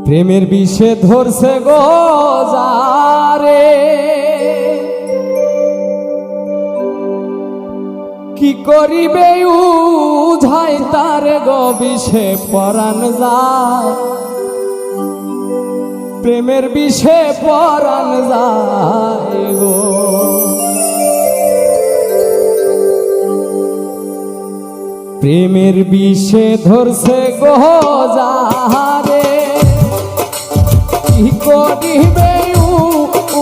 প্রেমের বিষে ধরছে গো যারে, কি করিবে উঝাই তারে গো বিষে পরাণ যায়, প্রেমের বিষে পরাণ যায় গো। প্রেমের বিষে ধরছে গো যারে, কি করিবে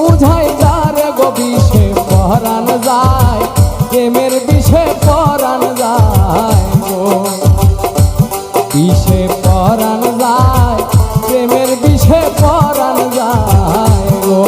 উঝাই যারে গো বিষে পরাণ যায়, প্রেমের বিষে পরাণ যায় গো, বিষে পরাণ যায়, প্রেমের বিষে পরাণ যায় গো।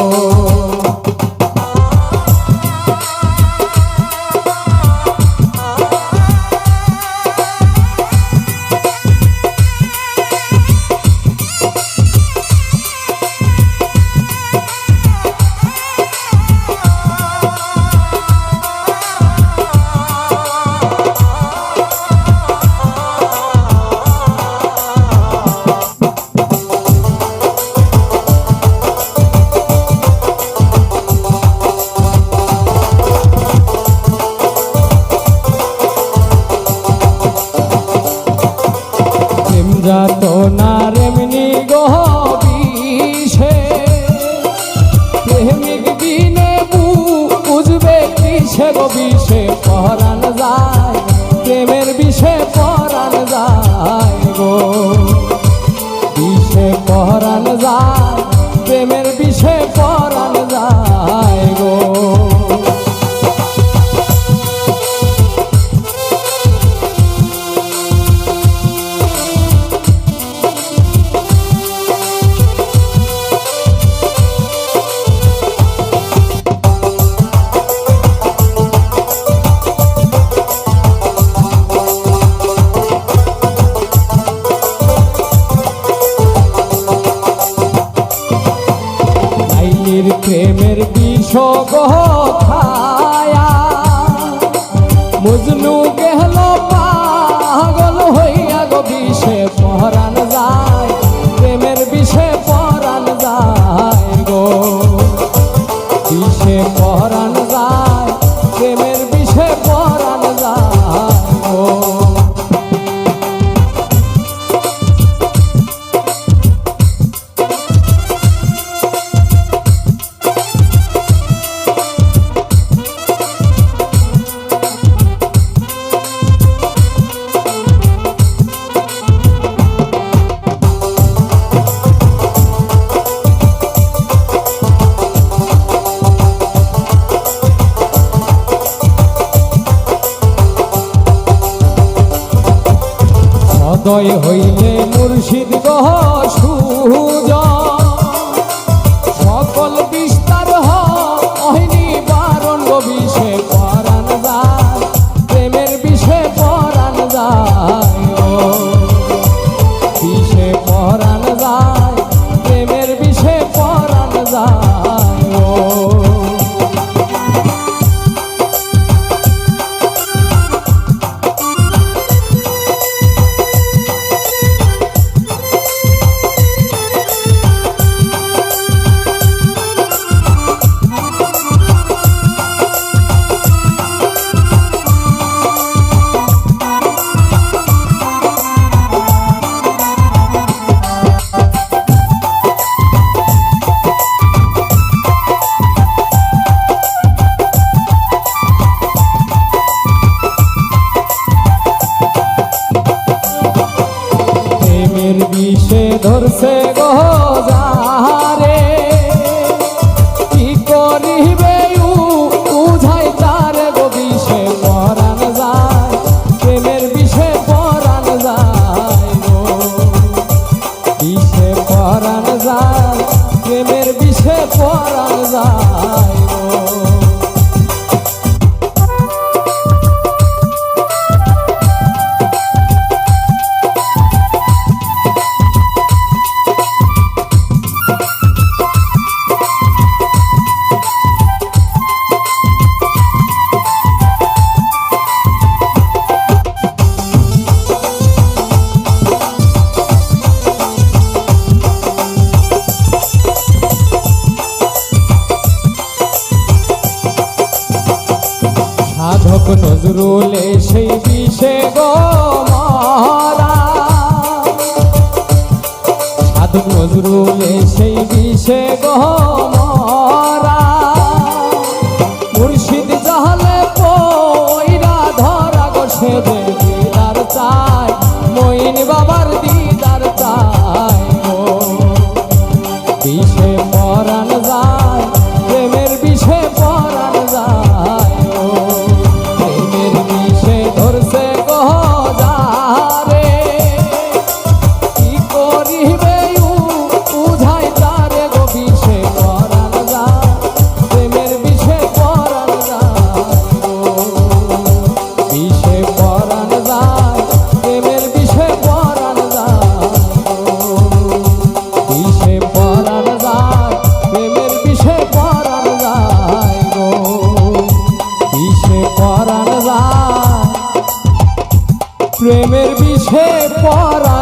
যাতনার এমনি গো বিষে, প্রেমিক বিনে বুঝবে কিসে গো বিষে পরাণ যায়, প্রেমের বিষে পরাণ যায় গো, বিষে পরাণ যায়, প্রেমের বিষে পরাণ যায় গো। প্রেমের বিষ গো খায়া মজনু গেল পাগল হইয়া গো, বিষে পরাণ যায়, প্রেমের বিষে পরাণ যায় গো, বিষে পরাণ যায়, প্রেমের বিষে পরাণ যায় গো। সদয় হইলে মুর্শিদ গো সুজন, সকল বিস্তার হয়নি বারণ গো, বিষে পরাণ যায়, প্রেমের বিষে পরাণ যায় গো, বিষে পরাণ যায়, প্রেমের বিষে পরাণ যায় গো। বিষে ধরছে গো যারে, কি করিবে উঝাই তারে গো বিষে পরাণ যায়, প্রেমের বিষে পরাণ যায় গো, বিষে পরাণ যায়, প্রেমের বিষে পরাণ যায় গো। নজরুলে সেই বিষে গো মরা, সাধক নজরুলে সেই বিষে গো মরা, মুর্শিদ জাহালে পয়রা ধরা গো সে যে দিদার চায়, মঈন বাবার দিদার চায় গো। বিষে পরাণ যায়, প্রেমের বিষে পরাণ যায় গো, প্রেমের বিষে ধরছে গো যারে, কি করিবে উঝাই তারে গো, বিষে পরাণ যায়, প্রেমের বিষে পরাণ যায় গো, বিষে পরাণ যায়, প্রেমের বিষে পরাণ যায় গো, বিষে পরাণ যায়, প্রেমের বিষে পরাণ যায় গো, বিষে পরাণ যায়, প্রেমের বিষে পরাণ